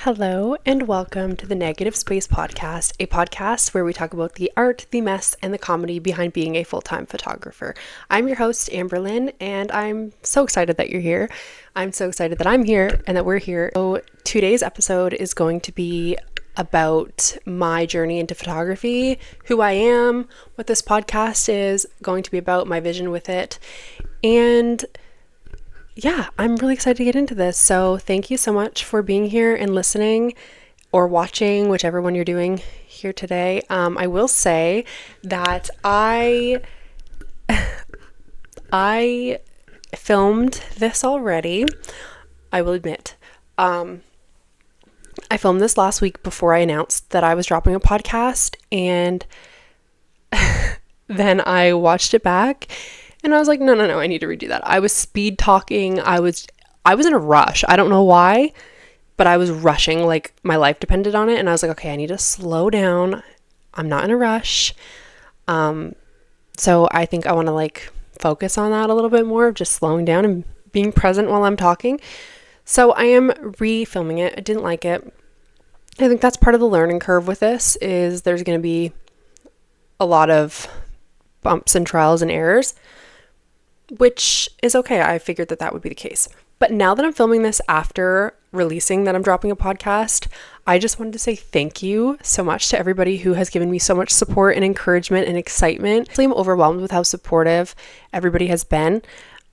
Hello and welcome to the Negative Space Podcast, a podcast where we talk about the art, the mess, and the comedy behind being a full-time photographer. I'm your host, Amber Lynn, and I'm so excited that you're here. I'm so excited that I'm here and that we're here. So today's episode is going to be about my journey into photography, who I am, what this podcast is going to be about, my vision with it, and yeah, I'm really excited to get into this. So thank you so much for being here and listening or watching, whichever one you're doing here today. I will say that I filmed this already. I will admit. I filmed this last week before I announced that I was dropping a podcast, and then I watched it back. And I was like, no, I need to redo that. I was speed talking. I was in a rush. I don't know why, but I was rushing, like my life depended on it. And I was like, okay, I need to slow down. I'm not in a rush. So I think I want to focus on that a little bit more, of just slowing down and being present while I'm talking. So I am refilming it. I didn't like it. I think that's part of the learning curve with this, is there's going to be a lot of bumps and trials and errors, which is okay. I figured that would be the case. But now that I'm filming this after releasing that I'm dropping a podcast, I just wanted to say thank you so much to everybody who has given me so much support and encouragement and excitement. I'm overwhelmed with how supportive everybody has been.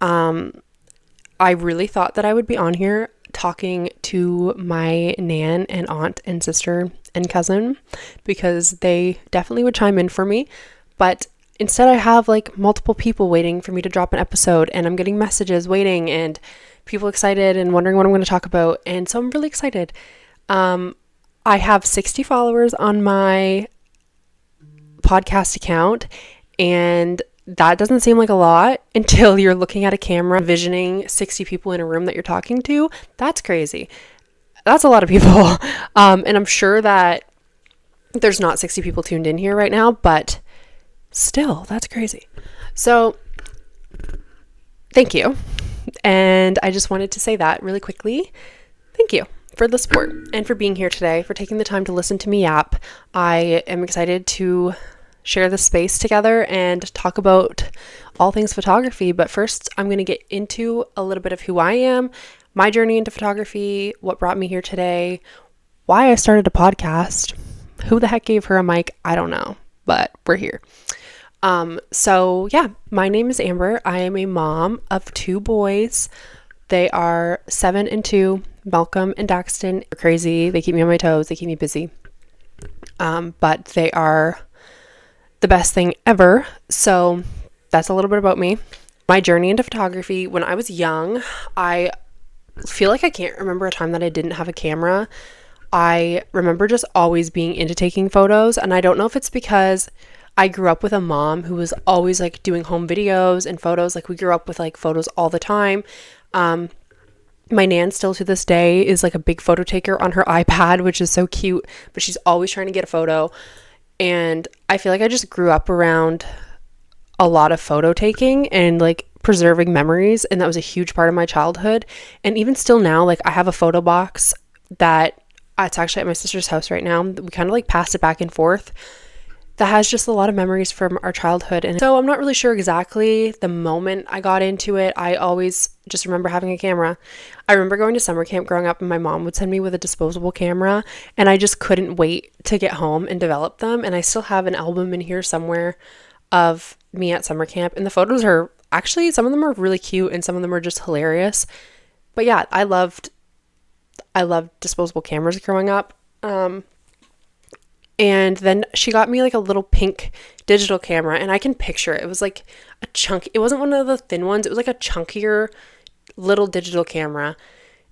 I really thought that I would be on here talking to my nan and aunt and sister and cousin, because they definitely would chime in for me. But instead, I have multiple people waiting for me to drop an episode, and I'm getting messages waiting and people excited and wondering what I'm going to talk about. And so I'm really excited. I have 60 followers on my podcast account, and that doesn't seem like a lot until you're looking at a camera, envisioning 60 people in a room that you're talking to. That's crazy. That's a lot of people. And I'm sure that there's not 60 people tuned in here right now, but still, that's crazy. So thank you. And I just wanted to say that really quickly. Thank you for the support and for being here today, for taking the time to listen to me yap. I am excited to share this space together and talk about all things photography. But first, I'm going to get into a little bit of who I am, my journey into photography, what brought me here today, why I started a podcast, who the heck gave her a mic, I don't know, but we're here. So yeah, my name is Amber. I am a mom of 2 boys. They are 7 and 2, Malcolm and Daxton. They're crazy. They keep me on my toes. They keep me busy. But they are the best thing ever. So that's a little bit about me. My journey into photography. When I was young, I feel like I can't remember a time that I didn't have a camera. I remember just always being into taking photos, and I don't know if it's because I grew up with a mom who was always doing home videos and photos. We grew up with photos all the time. My nan still to this day is a big photo taker on her iPad, which is so cute, but she's always trying to get a photo. And I feel like I just grew up around a lot of photo taking and preserving memories. And that was a huge part of my childhood. And even still now, I have a photo box that it's actually at my sister's house right now. We kind of passed it back and forth. That has just a lot of memories from our childhood. And so I'm not really sure exactly the moment I got into it. I always just remember having a camera. I remember going to summer camp growing up, and my mom would send me with a disposable camera, and I just couldn't wait to get home and develop them. And I still have an album in here somewhere of me at summer camp. And the photos are actually, some of them are really cute and some of them are just hilarious. But yeah, I loved disposable cameras growing up. And then she got me a little pink digital camera, and I can picture it. It was a chunk. It wasn't one of the thin ones. It was a chunkier little digital camera.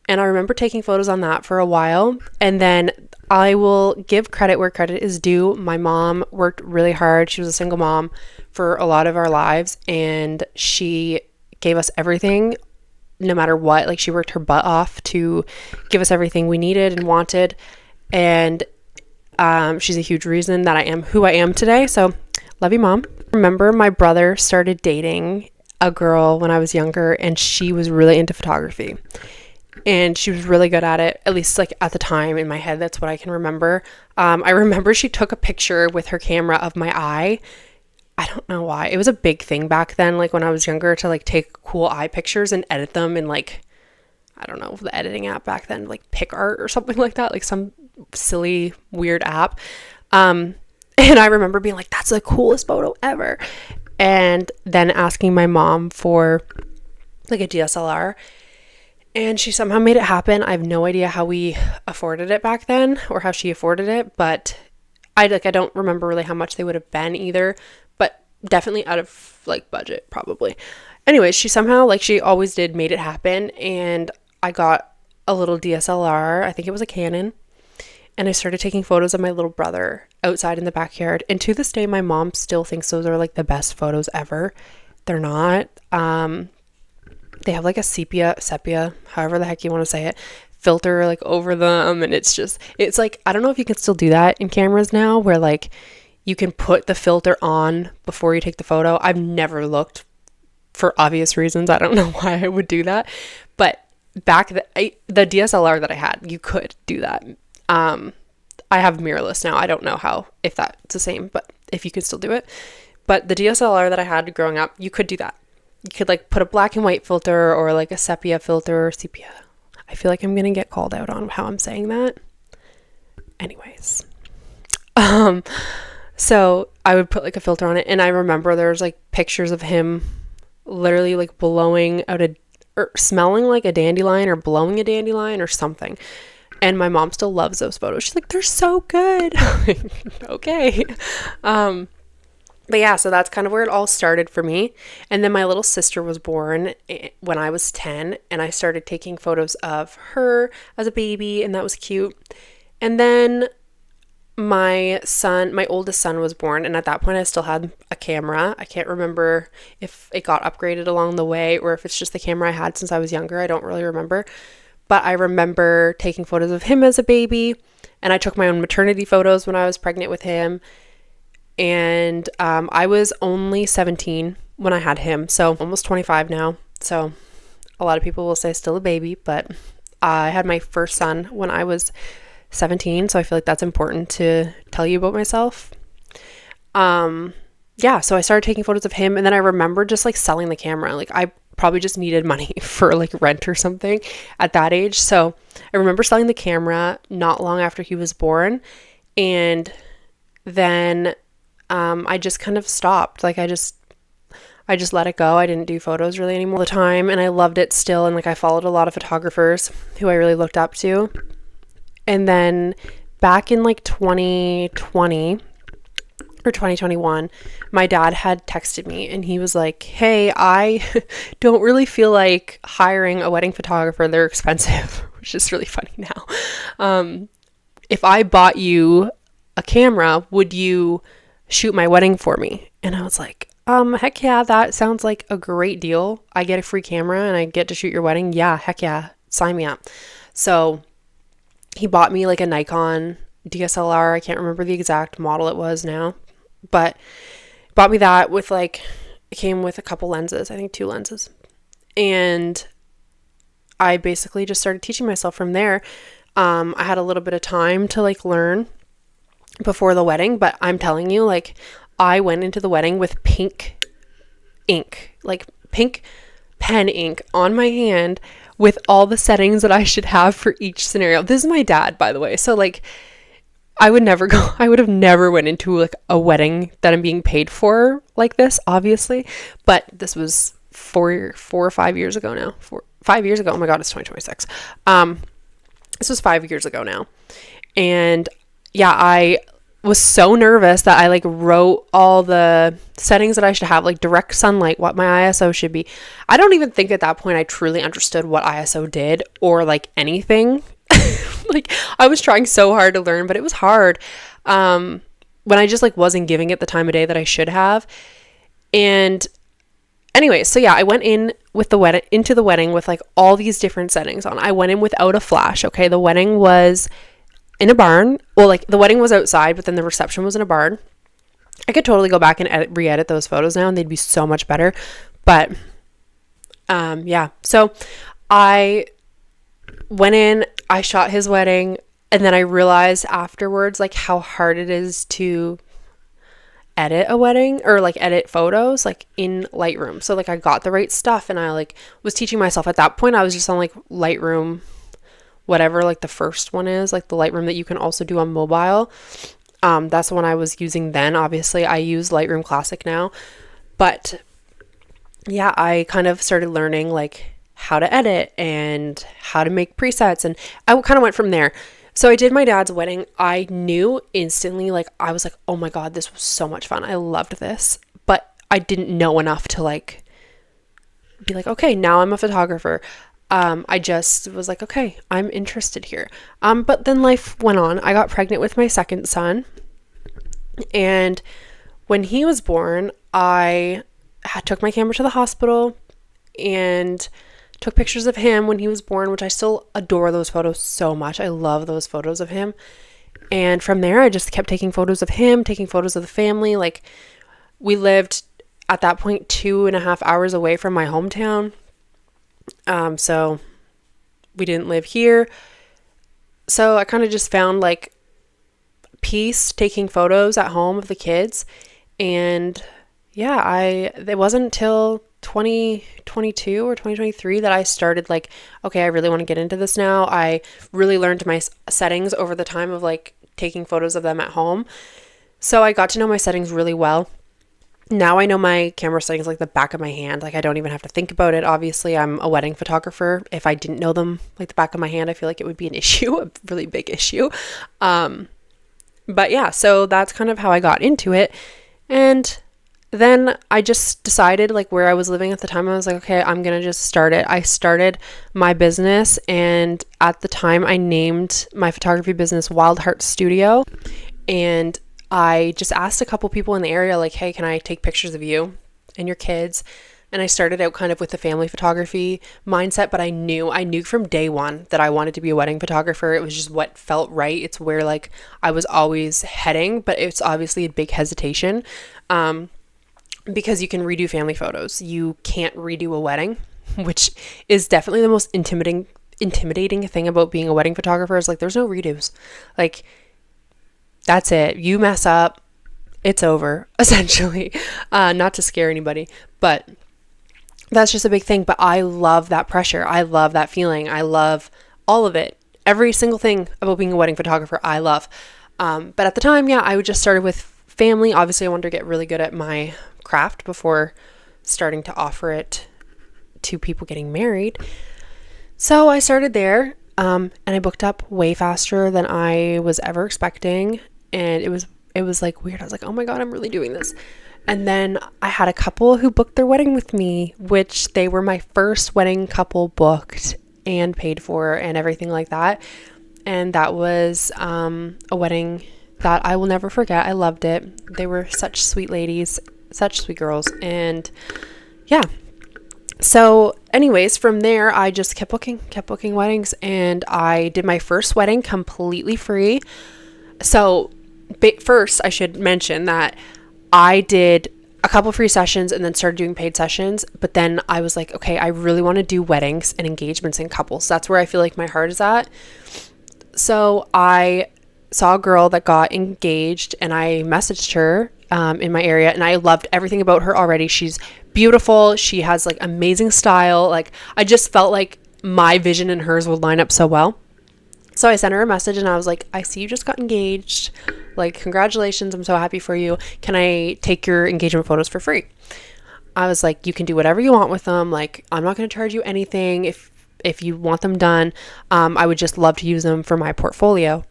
And I remember taking photos on that for a while. And then I will give credit where credit is due. My mom worked really hard. She was a single mom for a lot of our lives, and she gave us everything no matter what. She worked her butt off to give us everything we needed and wanted. And she's a huge reason that I am who I am today. So love you, Mom. Remember, my brother started dating a girl when I was younger, and she was really into photography. and she was really good at it, at least like at the time in my head. That's what I can remember. I remember she took a picture with her camera of my eye. I don't know why. It was a big thing back then, like when I was younger, to like take cool eye pictures and edit them in like, I don't know, the editing app back then, like PicArt or something like that, like some silly, weird app. And I remember being like, that's the coolest photo ever. And then asking my mom for like a DSLR. And she somehow made it happen. I have no idea how we afforded it back then or how she afforded it, but I don't remember really how much they would have been either, but definitely out of like budget probably. Anyways, she somehow, like she always did, made it happen, and I got a little DSLR. I think it was a Canon, and I started taking photos of my little brother outside in the backyard. And to this day, my mom still thinks those are like the best photos ever. They're not. They have like a sepia, however the heck you want to say it, filter like over them, and it's like, I don't know if you can still do that in cameras now, where like you can put the filter on before you take the photo. I've never looked for obvious reasons. I don't know why I would do that, but back the DSLR that I had, you could do that. I have mirrorless now. I don't know if that's the same, but if you could still do it. But the DSLR that I had growing up, you could do that. You could like put a black and white filter or like a sepia filter, sepia. I feel like I'm going to get called out on how I'm saying that. Anyways. So I would put like a filter on it, and I remember there's like pictures of him literally like blowing out or smelling like a dandelion or blowing a dandelion or something. And my mom still loves those photos. She's like, they're so good. Okay. But yeah, so that's kind of where it all started for me. And then my little sister was born when I was 10, and I started taking photos of her as a baby, and that was cute. And then my oldest son was born, and at that point I still had a camera. I can't remember if it got upgraded along the way or if it's just the camera I had since I was younger. I don't really remember. But I remember taking photos of him as a baby, and I took my own maternity photos when I was pregnant with him. And I was only 17 when I had him, so almost 25 now. So a lot of people will say still a baby, but I had my first son when I was 17, so I feel like that's important to tell you about myself. Yeah, so I started taking photos of him, and then I remember just like selling the camera. Like I probably just needed money for like rent or something at that age. So I remember selling the camera not long after he was born, and then I just kind of stopped. Like I just let it go. I didn't do photos really anymore all the time, and I loved it still. And like I followed a lot of photographers who I really looked up to. And then back in like 2020 or 2021, my dad had texted me, and he was like, hey, I don't really feel like hiring a wedding photographer. They're expensive, which is really funny now. If I bought you a camera, would you shoot my wedding for me? And I was like, heck yeah, that sounds like a great deal. I get a free camera and I get to shoot your wedding. Yeah, heck yeah, sign me up. So he bought me like a Nikon DSLR. I can't remember the exact model it was now, but bought me that with like, it came with a couple lenses, I think 2 lenses. And I basically just started teaching myself from there. I had a little bit of time to like learn before the wedding, but I'm telling you, like, I went into the wedding with pink ink, like pink pen ink on my hand with all the settings that I should have for each scenario. This is my dad, by the way. So like I would have never went into like a wedding that I'm being paid for like this, obviously. But this was 4 or 5 years ago now. 5 years ago. Oh my God, it's 2026. This was 5 years ago now. And yeah, I was so nervous that I like wrote all the settings that I should have, like direct sunlight, what my ISO should be. I don't even think at that point I truly understood what ISO did or like anything. Like I was trying so hard to learn, but it was hard when I just like wasn't giving it the time of day that I should have. And anyway, so yeah, I went in with into the wedding with like all these different settings on. I went in without a flash. Okay. The wedding was in a barn. Well, like the wedding was outside, but then the reception was in a barn. I could totally go back and re-edit those photos now and they'd be so much better. But yeah, so I went in, I shot his wedding, and then I realized afterwards, like, how hard it is to edit a wedding or like edit photos like in Lightroom. So like I got the right stuff, and I like was teaching myself. At that point I was just on like Lightroom, whatever like the first one is, like the Lightroom that you can also do on mobile. That's the one I was using then. Obviously I use Lightroom Classic now, but yeah, I kind of started learning like how to edit and how to make presets, and I kind of went from there. So I did my dad's wedding. I knew instantly, like, I was like, oh my God, this was so much fun. I loved this. But I didn't know enough to like be like, okay, now I'm a photographer. I just was like, okay, I'm interested here. But then life went on. I got pregnant with my second son. And when he was born, I took my camera to the hospital and took pictures of him when he was born, which I still adore those photos so much. I love those photos of him. And from there, I just kept taking photos of him, taking photos of the family. Like, we lived at that point 2.5 hours away from my hometown. So we didn't live here. So I kind of just found like peace taking photos at home of the kids. And yeah, it wasn't until 2022 or 2023 that I started like, okay, I really want to get into this now. I really learned my settings over the time of like taking photos of them at home. So I got to know my settings really well. Now I know my camera settings like the back of my hand. Like I don't even have to think about it. Obviously, I'm a wedding photographer. If I didn't know them like the back of my hand, I feel like it would be an issue, a really big issue. But yeah, so that's kind of how I got into it. And then I just decided, like, where I was living at the time, I was like, okay, I'm going to just start it. I started my business, and at the time I named my photography business Wild Heart Studio. And I just asked a couple people in the area, like, hey, can I take pictures of you and your kids? And I started out kind of with the family photography mindset, but I knew from day one that I wanted to be a wedding photographer. It was just what felt right. It's where like I was always heading, but it's obviously a big hesitation. Because you can redo family photos. You can't redo a wedding, which is definitely the most intimidating thing about being a wedding photographer is like, there's no redos. Like, that's it. You mess up, it's over, essentially. Not to scare anybody, but that's just a big thing. But I love that pressure. I love that feeling. I love all of it. Every single thing about being a wedding photographer, I love. But at the time, yeah, I would just started with family. Obviously, I wanted to get really good at my craft before starting to offer it to people getting married. So I started there, and I booked up way faster than I was ever expecting, and it was like weird. I was like, oh my God, I'm really doing this. And then I had a couple who booked their wedding with me, which they were my first wedding couple booked and paid for and everything like that. And that was a wedding that I will never forget. I loved it. They were such sweet ladies, such sweet girls. And yeah. So anyways, from there, I just kept booking weddings, and I did my first wedding completely free. So first, I should mention that I did a couple free sessions and then started doing paid sessions. But then I was like, okay, I really want to do weddings and engagements and couples. That's where I feel like my heart is at. So I saw a girl that got engaged, and I messaged her in my area, and I loved everything about her already. She's beautiful. She has like amazing style. Like, I just felt like my vision and hers would line up so well. So I sent her a message, and I was like, I see you just got engaged. Like, congratulations. I'm so happy for you. Can I take your engagement photos for free? I was like, you can do whatever you want with them. Like, I'm not going to charge you anything. If you want them done, I would just love to use them for my portfolio.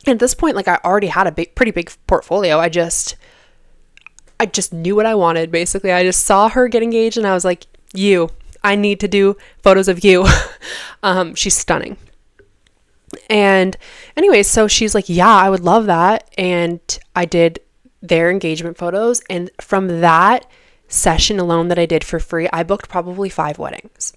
And at this point, like, I already had a pretty big portfolio. I just knew what I wanted, basically. I just saw her get engaged, and I was like, I need to do photos of you. She's stunning. And anyway, so she's like, yeah, I would love that. And I did their engagement photos. And from that session alone that I did for free, I booked probably 5 weddings.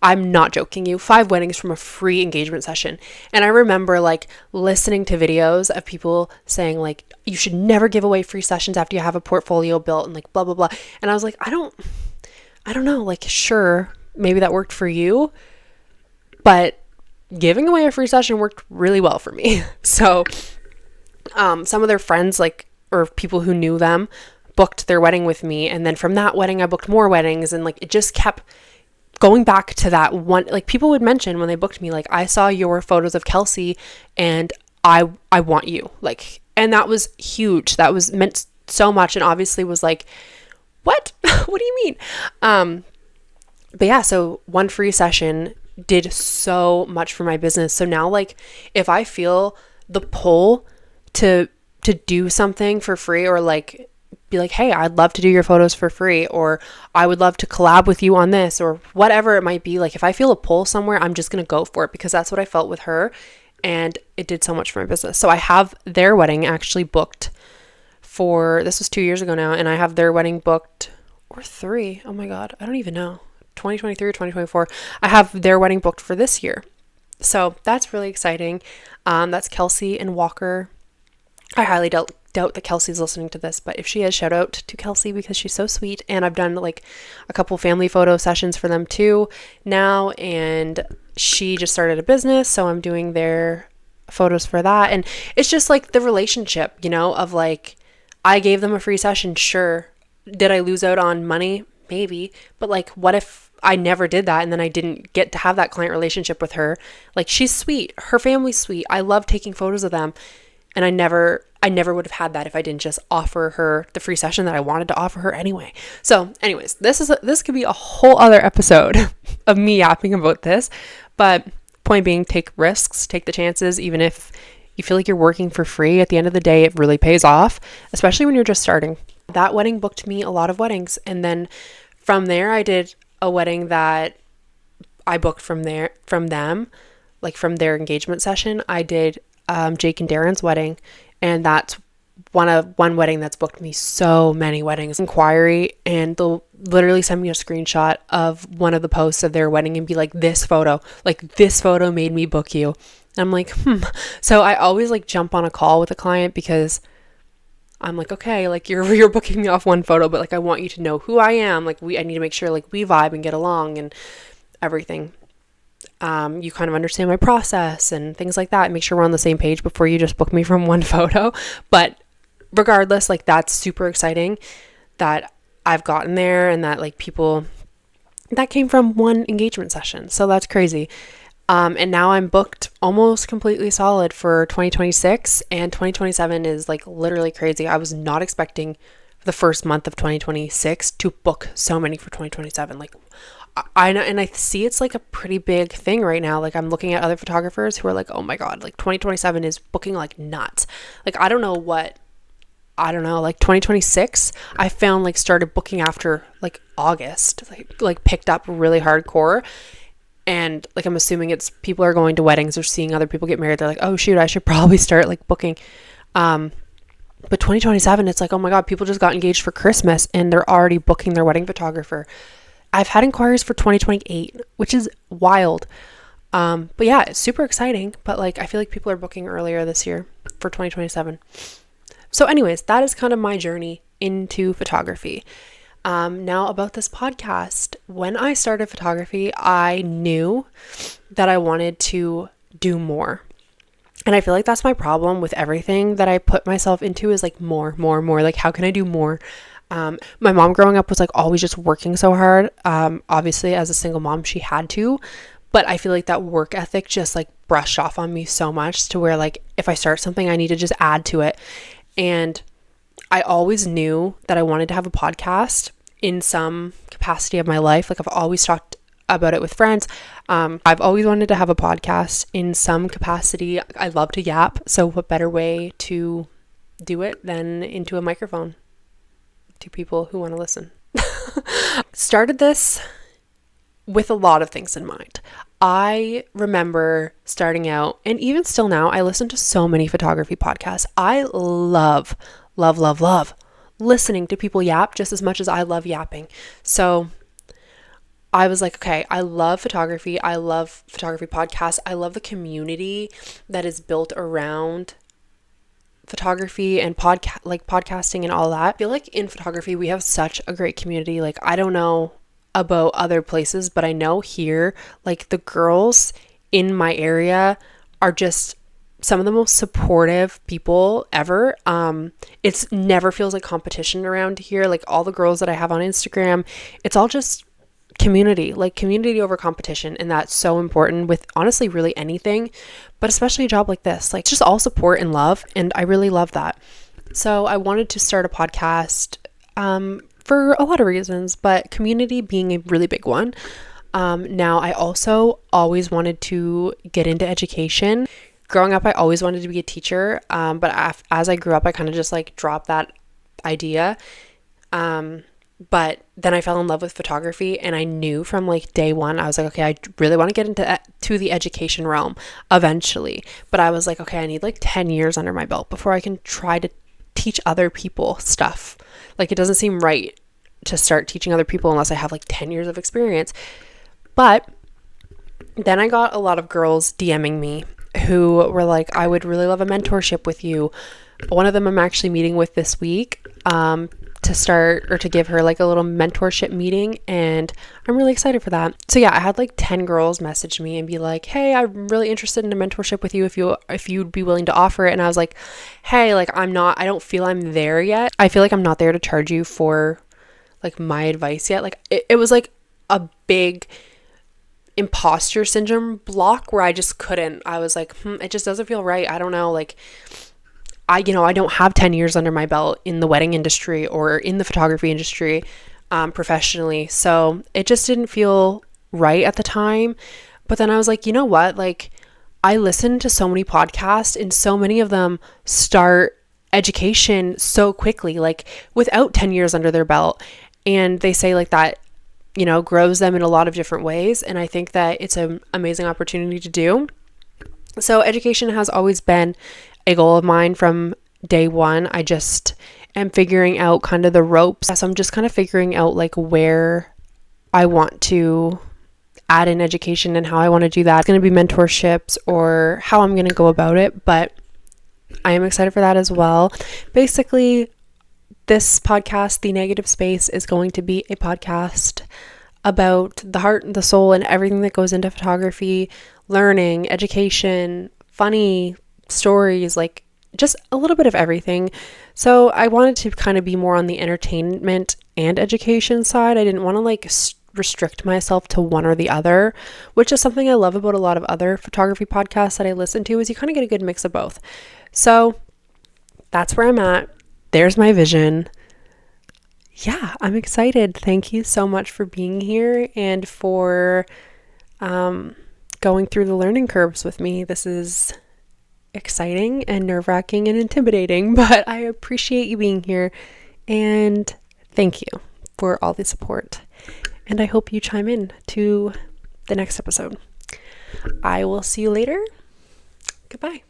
I'm not joking you, 5 weddings from a free engagement session. And I remember like listening to videos of people saying like, you should never give away free sessions after you have a portfolio built and like blah, blah, blah. And I was like, I don't know, like, sure, maybe that worked for you, but giving away a free session worked really well for me. So some of their friends, like, or people who knew them, booked their wedding with me. And then from that wedding, I booked more weddings. And like, it just kept going back to that one. Like, people would mention when they booked me, like, I saw your photos of Kelsey and I want you. Like, and that was huge. That was meant so much. And obviously was like, what? What do you mean? But yeah, so one free session did so much for my business. So now, like, if I feel the pull to do something for free, or like be like, hey, I'd love to do your photos for free, or I would love to collab with you on this, or whatever it might be, like, if I feel a pull somewhere, I'm just going to go for it, because that's what I felt with her. And it did so much for my business. So I have their wedding actually booked for, this was 2 years ago now, and I have their wedding booked, or 3. Oh my God, I don't even know. 2023 or 2024. I have their wedding booked for this year. So that's really exciting. That's Kelsey and Walker. I highly doubt that Kelsey's listening to this, but if she is, shout out to Kelsey, because she's so sweet. And I've done like a couple family photo sessions for them too now, and she just started a business, so I'm doing their photos for that. And it's just like the relationship, you know, of like, I gave them a free session. Sure. Did I lose out on money? Maybe. But like, what if I never did that and then I didn't get to have that client relationship with her? Like, she's sweet. Her family's sweet. I love taking photos of them. And I never would have had that if I didn't just offer her the free session that I wanted to offer her anyway. So anyways, this could be a whole other episode of me yapping about this. But point being, take risks, take the chances. Even if you feel like you're working for free, at the end of the day, it really pays off, especially when you're just starting. That wedding booked me a lot of weddings. And then from there, I did a wedding that I booked from them, like from their engagement session. I did Jake and Darren's wedding, and that's one wedding that's booked me so many weddings. Inquiry, and they'll literally send me a screenshot of one of the posts of their wedding and be like, this photo made me book you. And I'm like, So I always like jump on a call with a client, because I'm like, okay, like you're booking me off one photo, but like, I want you to know who I am. Like, I need to make sure like we vibe and get along and everything. You kind of understand my process and things like that. Make sure we're on the same page before you just book me from one photo. But regardless, like, that's super exciting that I've gotten there, and that like people that came from one engagement session. So that's crazy. And now I'm booked almost completely solid for 2026, and 2027 is like literally crazy. I was not expecting the first month of 2026 to book so many for 2027. Like, I know, and I see it's like a pretty big thing right now. Like, I'm looking at other photographers who are like, oh my God, like 2027 is booking like nuts. Like, I don't know, like 2026, I found like started booking after like August, like picked up really hardcore. And like, I'm assuming it's people are going to weddings or seeing other people get married. They're like, oh shoot, I should probably start like booking. But 2027, it's like, oh my God, people just got engaged for Christmas and they're already booking their wedding photographer. I've had inquiries for 2028, which is wild. But yeah, it's super exciting. But like, I feel like people are booking earlier this year for 2027. So anyways, that is kind of my journey into photography. Now about this podcast. When I started photography, I knew that I wanted to do more. And I feel like that's my problem with everything that I put myself into, is like more. Like, how can I do more? My mom growing up was like always just working so hard. Obviously as a single mom, she had to, but I feel like that work ethic just like brushed off on me so much, to where like, if I start something, I need to just add to it. And I always knew that I wanted to have a podcast in some capacity of my life. Like, I've always talked about it with friends. I've always wanted to have a podcast in some capacity. I love to yap. So what better way to do it than into a microphone to people who want to listen? Started this with a lot of things in mind. I remember starting out, and even still now, I listen to so many photography podcasts. I love listening to people yap just as much as I love yapping. So I was like, okay, I love photography. I love photography podcasts. I love the community that is built around photography and podcasting and all that. I feel like in photography, we have such a great community. Like, I don't know about other places, but I know here, like, the girls in my area are just some of the most supportive people ever. It's never feels like competition around here. Like all the girls that I have on Instagram, it's all just community, like community over competition. And that's so important with honestly really anything, but especially a job like this, like just all support and love. And I really love that. So I wanted to start a podcast for a lot of reasons, but community being a really big one. Now I also always wanted to get into education. Growing up, I always wanted to be a teacher. But as I grew up, I kind of just like dropped that idea. But then I fell in love with photography, and I knew from like day one, I was like, okay, I really want to get into to the education realm eventually. But I was like, okay, I need like 10 years under my belt before I can try to teach other people stuff. Like it doesn't seem right to start teaching other people unless I have like 10 years of experience. But then I got a lot of girls DMing me who were like, I would really love a mentorship with you. One of them I'm actually meeting with this week to start or to give her like a little mentorship meeting, and I'm really excited for that. So yeah, I had like 10 girls message me and be like, hey, I'm really interested in a mentorship with you if you'd be willing to offer it. And I was like, hey, like I don't feel I'm there yet. I feel like I'm not there to charge you for like my advice yet. Like it was like a big imposter syndrome block where I just couldn't. I was like, it just doesn't feel right. I don't know. Like I don't have 10 years under my belt in the wedding industry or in the photography industry professionally. So it just didn't feel right at the time. But then I was like, you know what? Like I listened to so many podcasts, and so many of them start education so quickly, like without 10 years under their belt. And they say like that, grows them in a lot of different ways. And I think that it's an amazing opportunity to do. So education has always been a goal of mine from day one. I just am figuring out kind of the ropes. So I'm just kind of figuring out like where I want to add in education and how I want to do that. It's going to be mentorships or how I'm going to go about it, but I am excited for that as well. Basically, this podcast, The Negative Space, is going to be a podcast about the heart and the soul and everything that goes into photography, learning, education, funny stories, like just a little bit of everything. So I wanted to kind of be more on the entertainment and education side. I didn't want to like restrict myself to one or the other, which is something I love about a lot of other photography podcasts that I listen to, is you kind of get a good mix of both. So that's where I'm at. There's my vision. Yeah, I'm excited. Thank you so much for being here and for going through the learning curves with me. This is exciting and nerve-wracking and intimidating, but I appreciate you being here, and thank you for all the support. And I hope you chime in to the next episode. I will see you later. Goodbye.